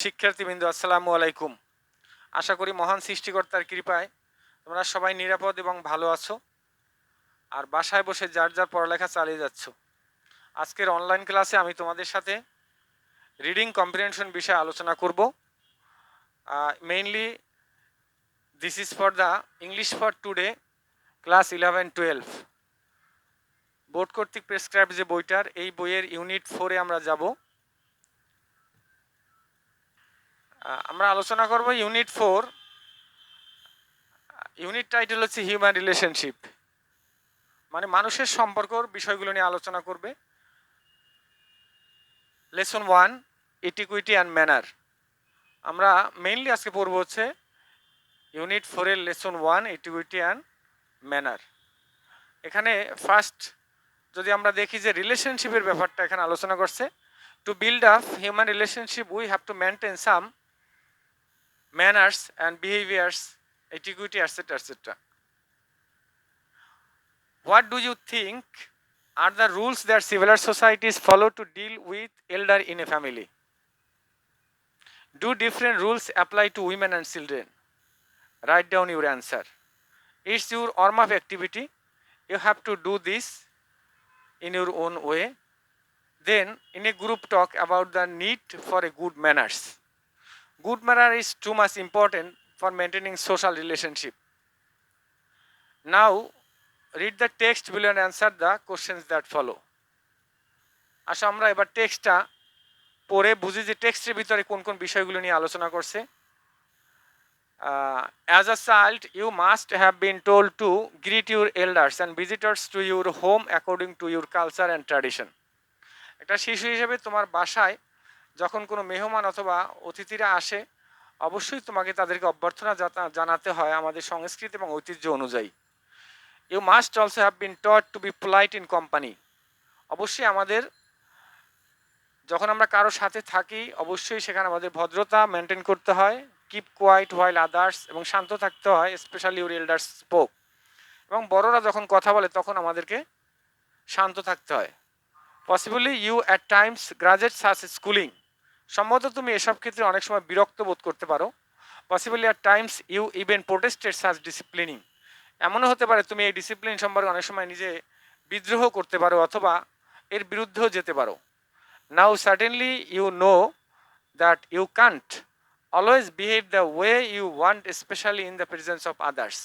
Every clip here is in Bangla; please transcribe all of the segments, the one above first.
শিক্ষার্থীবৃন্দ, আসসালামু আলাইকুম। আশা করি মহান সৃষ্টিকর্তার কৃপায় তোমরা সবাই নিরাপদ এবং ভালো আছো, আর বাসায় বসে যার যার পড়ালেখা চালিয়ে যাচ্ছ। আজকের অনলাইন ক্লাসে আমি তোমাদের সাথে রিডিং কম্প্রিহেনশন বিষয়ে আলোচনা করব। Mainly this is for the English for today class 11-12 board কর্তৃক প্রেসক্রাইব যে বইটার, এই বইয়ের ইউনিট 4-এ আমরা যাব। আমরা আলোচনা করব ইউনিট 4। ইউনিট টাইটেল হচ্ছে হিউম্যান রিলেশনশিপ, মানে মানুষের সম্পর্কর বিষয়গুলো নিয়ে আলোচনা করবে। Lesson 1, etiquette and manner. আমরা মেইনলি আজকে পড়ব হচ্ছে ইউনিট 4-এর লেসন 1, এটিকুইটি অ্যান্ড ম্যানার। এখানে ফার্স্ট যদি আমরা দেখি যে রিলেশনশিপের ব্যাপারটা এখানে আলোচনা করছে। To build up human relationship we have to maintain some manners and behaviours, etiquette etcetera etcetera. What do you think are the rules that civilized societies follow to deal with elder in a family? Do different rules apply to women and children? Write down your answer. It's your warm-up activity. You have to do this in your own way. Then, in a group talk about the need for a good manners. Good manner is too much important for maintaining social relationship. Now, read the text below and answer the questions that follow. আসো আমরা এবার টেক্সটটা পড়ে বুঝি যে টেক্সটের ভিতরে কোন কোন বিষয়গুলো নিয়ে আলোচনা করছে। As a child, you must have been told to greet your elders and visitors to your home according to your culture and tradition. একটা শিশু হিসেবে তোমার বাসায় যখন কোনো মেহমান অথবা অতিথিরা আসে, অবশ্যই তোমাকে তাদেরকে অভ্যর্থনা জানাতে হয় আমাদের সংস্কৃতি এবং ঐতিহ্য অনুযায়ী। You must also have been taught to be polite in company. অবশ্যই আমাদের যখন আমরা কারোর সাথে থাকি, অবশ্যই সেখানে আমাদের ভদ্রতা মেনটেন করতে হয়। কিপ কোয়াইট হোয়াইল আদার্স, এবং শান্ত থাকতে হয়, স্পেশালি ইউর এল্ডার্স স্পোক। এবং বড়রা যখন কথা বলে তখন আমাদেরকে শান্ত থাকতে হয়। Possibly you at times graduate such schooling, সম্ভবত তুমি এসব ক্ষেত্রে অনেক সময় বিরক্ত বোধ করতে পারো। Possibly at times you even protested such disciplining, এমনও হতে পারে তুমি এই ডিসিপ্লিন সম্পর্কে অনেক সময় নিজে বিদ্রোহ করতে পারো অথবা এর বিরুদ্ধেও যেতে পারো। Now certainly you know that you can't always behave the way you want, especially in the presence of others.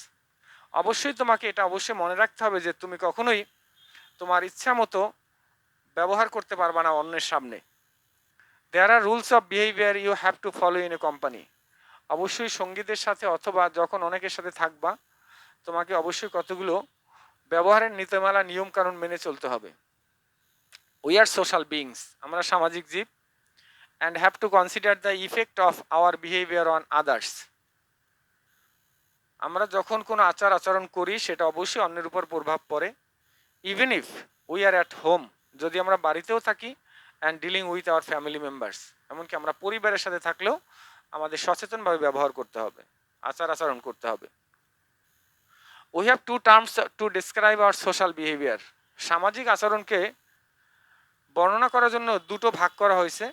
অবশ্যই তোমাকে এটা অবশ্যই মনে রাখতে হবে যে তুমি কখনোই তোমার ইচ্ছা মতো ব্যবহার করতে পারবে না অন্যের সামনে। There are rules of behavior you have to follow in a company. অবশ্যই সঙ্গীদের সাথে অথবা যখন অনেকের সাথে থাকবা, তোমাকে অবশ্যই কতগুলো ব্যবহারের নীতিমালা নিয়ম কানুন মেনে চলতে হবে। We are social beings, আমরা সামাজিক জীব, and have to consider the effect of our behavior on others. আমরা যখন কোনো আচার আচরণ করি সেটা অবশ্যই অন্যের উপর প্রভাব পড়ে। Even if we are at home, যদি আমরা বাড়িতেও থাকি, and dealing with our family members, এমনকি আমরা পরিবারের সাথে থাকলেও আমাদের সচেতনভাবে ব্যবহার করতে হবে, আচার আচরণ করতে হবে। We have two terms to describe hour social behaviour. সামাজিক আচরণকে বর্ণনা করার জন্য দুটো ভাগ করা হয়েছে,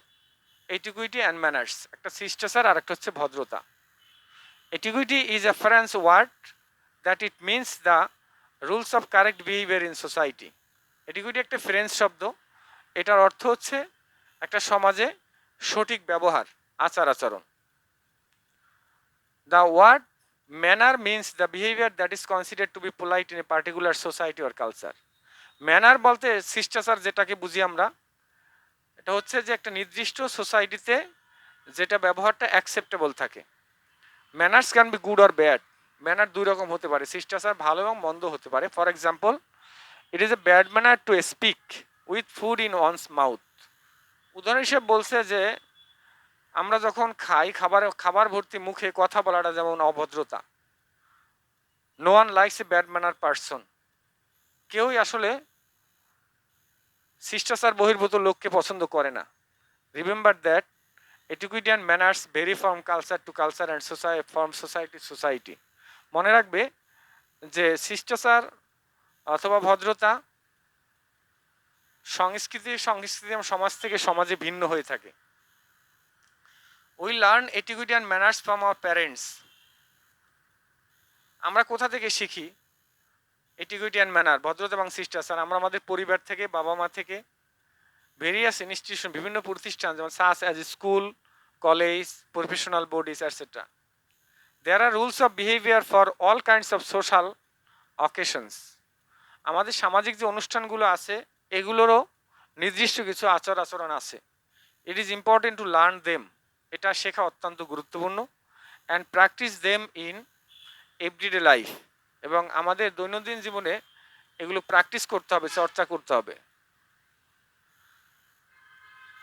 এটিকুইটি অ্যান্ড ম্যানার্স। একটা শিষ্টাচার আর একটা হচ্ছে ভদ্রতা। Etiquette is a French word that it means the rules of correct behaviour in society. Etiquette একটা ফ্রেঞ্চ শব্দ, এটার অর্থ হচ্ছে একটা সমাজে সঠিক ব্যবহার, আচার আচরণ। The word manner means the behaviour that is considered to be polite in a particular society or culture. Manner বলতে শিষ্টাচার যেটাকে বুঝি আমরা, এটা হচ্ছে যে একটা নির্দিষ্ট সোসাইটিতে যেটা ব্যবহারটা অ্যাকসেপ্টেবল থাকে। Manners can be good or bad. Manner দুই রকম হতে পারে, শিষ্টাচার ভালো এবং মন্দ হতে পারে। For example, it is a bad manner to speak with food in one's mouth. উদাহরণ হিসেবে বলছে যে আমরা যখন খাই, খাবার ভর্তি মুখে কথা বলাটা যেমন অভদ্রতা। No one likes a bad manner person. কেউই আসলে শিষ্টাচার বহির্ভূত লোককে পছন্দ করে না। Remember that etiquette and manners vary from culture to culture and from society to society. মনে রাখবে যে শিষ্টাচার অথবা ভদ্রতা সংস্কৃতি এবং সমাজ থেকে সমাজে ভিন্ন হয়ে থাকে। We learn etiquette and manners from our parents. আমরা কোথা থেকে শিখি এটিকুইটি অ্যান্ড ম্যানার, ভদ্রতা এবং শিষ্টাচার? আমরা আমাদের পরিবার থেকে, বাবা মা থেকে, ভেরিয়াস ইনস্টিটিউশন, বিভিন্ন প্রতিষ্ঠান যেমন such as school, college, professional bodies etcetera. There are rules of behaviour for all kinds of social occasions. আমাদের সামাজিক যে অনুষ্ঠানগুলো আছে এগুলোরও নির্দিষ্ট কিছু আচার আচরণ আছে। It is important to learn them. এটা শেখা অত্যন্ত গুরুত্বপূর্ণ। And practise them in everyday life. এবং আমাদের দৈনন্দিন জীবনে এগুলো প্র্যাকটিস করতে হবে, চর্চা করতে হবে।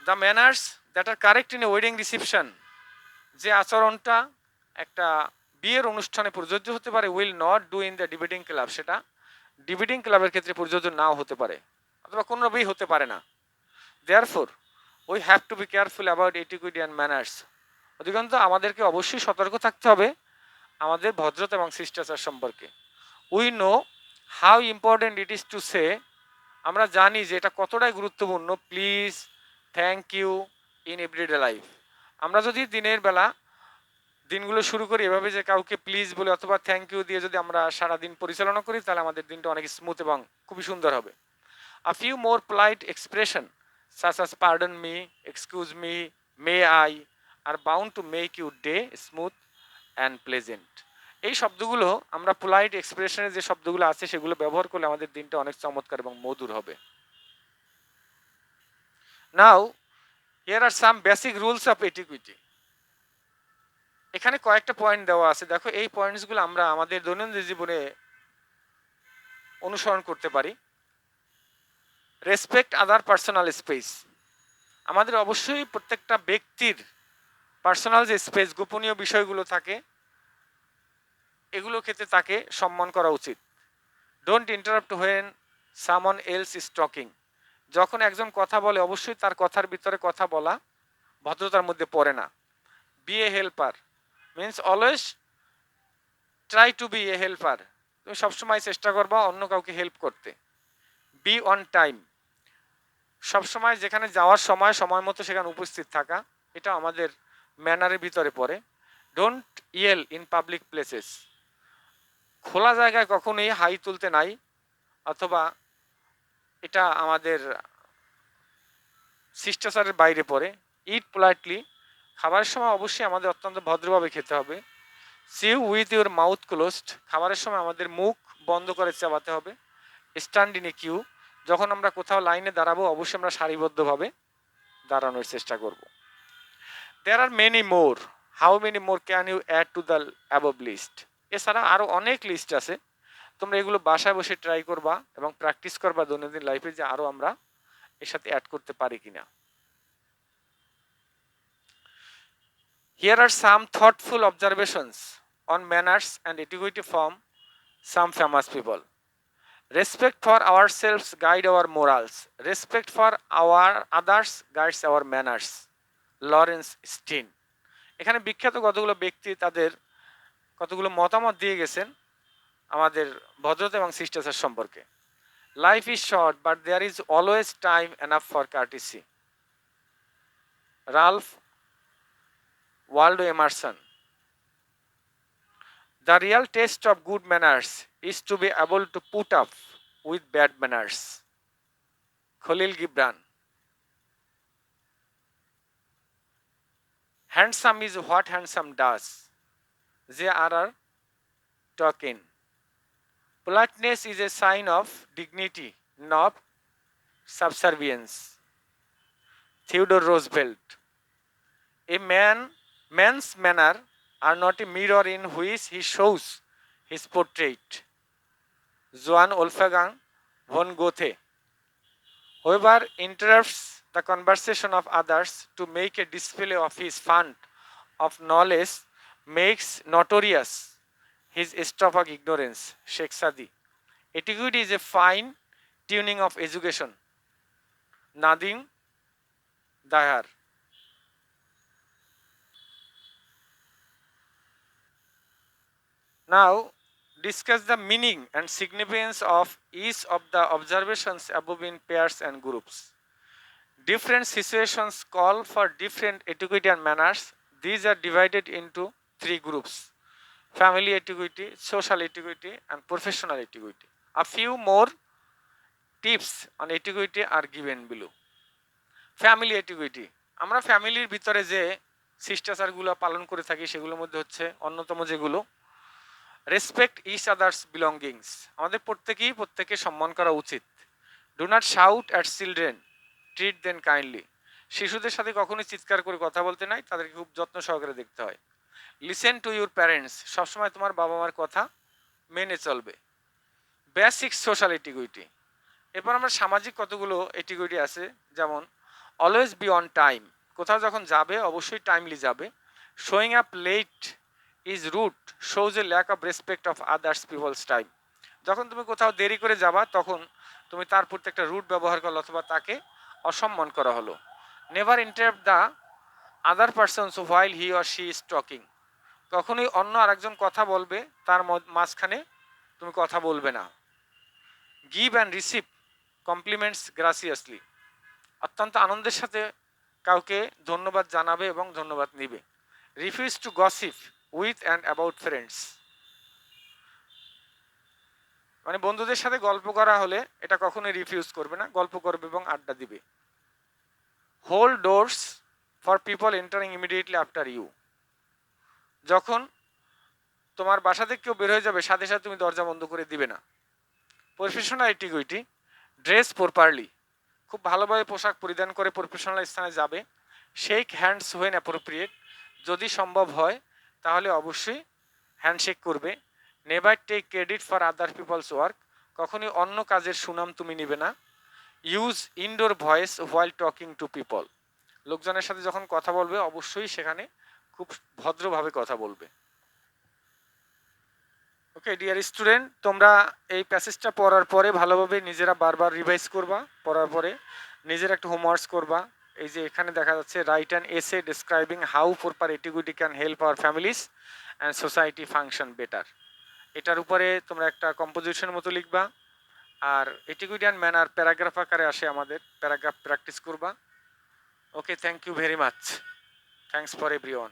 The manners that are correct in a wedding reception, যে আচরণটা একটা বিয়ের অনুষ্ঠানে প্রযোজ্য হতে পারে, will not do in the debating club, সেটা ডিবেটিং ক্লাবের ক্ষেত্রে প্রযোজ্য নাও হতে পারে অথবা কোনোভাবেই হতে পারে না। Therefore we have to be careful about etiquette and manners. অধিকন্তু আমাদেরকে অবশ্যই সতর্ক থাকতে হবে আমাদের ভদ্রতা এবং শিষ্টাচার সম্পর্কে। We know how important it is to say, আমরা জানি যে এটা কতটাই গুরুত্বপূর্ণ, please, thank you in everyday life. আমরা যদি দিনের বেলা দিনগুলো শুরু করি এভাবে যে কাউকে প্লিজ বলে অথবা থ্যাংক ইউ দিয়ে যদি আমরা সারা দিন পরিচালনা করি তাহলে আমাদের দিনটা অনেক স্মুথ এবং খুবই সুন্দর হবে। A few more polite expression such as pardon me, excuse me, may I are bound to make your day smooth and pleasant. এই শব্দগুলো আমরা পোলাইট এক্সপ্রেশনের যে শব্দগুলো আছে সেগুলো ব্যবহার করলে আমাদের দিনটা অনেক চমৎকার এবং মধুর হবে। Now here are some basic rules of etiquette. এখানে কয়েকটা পয়েন্ট দেওয়া আছে, দেখো এই পয়েন্টসগুলো আমরা আমাদের দৈনন্দিন জীবনে অনুসরণ করতে পারি। রেসপেক্ট আদার পার্সোনাল স্পেস, আমাদের অবশ্যই প্রত্যেকটা ব্যক্তির পার্সোনাল যে স্পেস, গোপনীয় বিষয়গুলো থাকে এগুলো ক্ষেত্রে তাকে সম্মান করা উচিত। ডোন্ট ইন্টারাপ্ট হোয়েন সামন এলস ইজ টকিং, যখন একজন কথা বলে অবশ্যই তার কথার ভিতরে কথা বলা ভদ্রতার মধ্যে পড়ে না। Be a helper means always try to be a helper, তুমি সবসময় চেষ্টা করবা অন্য কাউকে হেল্প করতে। বি অন টাইম, সবসময় যেখানে যাওয়ার সময় সময় মতো সেখানে উপস্থিত থাকা, এটা আমাদের ম্যানারের ভিতরে পড়ে। Don't Yale in public places, খোলা জায়গায় কখনোই হাই তুলতে নাই, অথবা এটা আমাদের শিষ্টাচারের বাইরে পড়ে। ইট পোলাইটলি, খাবারের সময় অবশ্যই আমাদের অত্যন্ত ভদ্রভাবে খেতে হবে। Chew with your mouth closed, খাবারের সময় আমাদের মুখ বন্ধ করে চাবাতে হবে। স্ট্যান্ড ইন এ কিউ, যখন আমরা কোথাও লাইনে দাঁড়াবো অবশ্যই আমরা সারিবদ্ধভাবে দাঁড়ানোর চেষ্টা করব। There are many more, how many more can you add to the above list? এছাড়া আরও অনেক লিস্ট আছে, তোমরা এগুলো বাসায় বসে ট্রাই করবা এবং প্র্যাকটিস করবা দৈনন্দিন লাইফে যে আরও আমরা এর সাথে অ্যাড করতে পারি কিনা। Here are some thoughtful observations on manners and etiquette from some famous people. Respect for ourselves guide our morals. Respect for our others guides our manners. Laurence Sterne, এখানে বিখ্যাত কতগুলো ব্যক্তি তাদের কতগুলো মতামত দিয়ে গেছেন আমাদের ভদ্রতা এবং শিষ্টাচার সম্পর্কে। Life is short but there is always time enough for courtesy. Ralph Waldo Emerson. The real test of good manners is to be able to put up with bad manners. Khalil Gibran. Handsome is what handsome does. J.R.R. Tolkien. Politeness is a sign of dignity, not subservience. Theodore Roosevelt. A man's manner are not a mirror in which he shows his portrait. Johann Wolfgang von Goethe. Whoever interrupts the conversation of others to make a display of his fund of knowledge makes notorious his stuff of ignorance. Sheikh Sadi. Etiquette is a fine tuning of education. Nadim Dahar. Now, discuss the meaning and significance of each of the observations above in pairs and groups. Different situations call for different etiquette and manners. These are divided into 3 groups: family etiquette, social etiquette, and professional etiquette. A few more tips on etiquette are given below. Family etiquette, আমরা ফ্যামিলির ভিতরে যে শিষ্টাচারগুলো পালন করে থাকি সেগুলোর মধ্যে হচ্ছে অন্যতম যেগুলো: রেসপেক্ট ইচ আদার্স বিলঙ্গিংস, আমাদের প্রত্যেকে সম্মান করা উচিত। Do not shout at children, treat them kindly, শিশুদের সাথে কখনোই চিৎকার করে কথা বলতে নাই, তাদেরকে খুব যত্ন সহকারে দেখতে হয়। লিসেন টু ইউর প্যারেন্টস, সবসময় তোমার বাবা মার কথা মেনে চলবে। বেসিক সোশ্যাল এটিকুইটি, এরপর আমরা সামাজিক কতগুলো এটিকুইটি আছে, যেমন অলওয়েজ বি অন টাইম, কোথাও যখন যাবে অবশ্যই টাইমলি যাবে। Showing up late is rude, shows a lack of respect of others people's time, যখন তুমি কোথাও দেরি করে যাবা তখন তুমি তার প্রতি একটা রুট ব্যবহার করলো অথবা তাকে অসম্মান করা হলো। Never interrupt the other persons while he or she is talking, কখনোই অন্য আরেকজন কথা বলবে তার মাঝখানে তুমি কথা বলবে না। গিভ অ্যান্ড রিসিভ কমপ্লিমেন্টস গ্রাসিয়াসলি, অত্যন্ত আনন্দের সাথে কাউকে ধন্যবাদ জানাবে এবং ধন্যবাদ নিবে। Refuse to gossip with and about friends, মানে বন্ধুদের সাথে গল্প করা হলে এটা কখনোই রিফিউজ করবে না, গল্প করবে এবং আড্ডা দিবে। Hold doors for people entering immediately after you, যখন তোমার বাসা থেকে কেউ বের হয়ে যাবে সাথে সাথে তুমি দরজা বন্ধ করে দিবে না। প্রফেশনাল এটিকুইটি, ড্রেস প্রপারলি, খুব ভালোভাবে পোশাক পরিধান করে প্রফেশনাল স্থানে যাবে। শেক হ্যান্ডস হোয়েন অ্যাপ্রোপ্রিয়েট, যদি সম্ভব হয় তাহলে অবশ্যই হ্যান্ডশেক করবে। Never take credit for other people's work, কখনই অন্য কাজের সুনাম তুমি নিবে না। Use indoor voice while talking to people, লোকজনের সাথে যখন কথা বলবে অবশ্যই সেখানে খুব ভদ্রভাবে কথা বলবে। ওকে ডিয়ার স্টুডেন্ট, তোমরা এই প্যাসেজটা পড়ার পরে ভালোভাবে নিজেরা বারবার রিভাইজ করবা, পড়ার পরে নিজের একটা হোমওয়ার্কস করবা। এই যে এখানে দেখা যাচ্ছে write an essay describing how proper etiquette can help our families and society function better, এটার উপরে তোমরা একটা কম্পোজিশন মতো লিখবা। আর এটিকুইটি অ্যান্ড ম্যানার প্যারাগ্রাফ আকারে আসে, আমাদের প্যারাগ্রাফ প্র্যাকটিস করবা। Okay, thank you very much, thanks for everyone.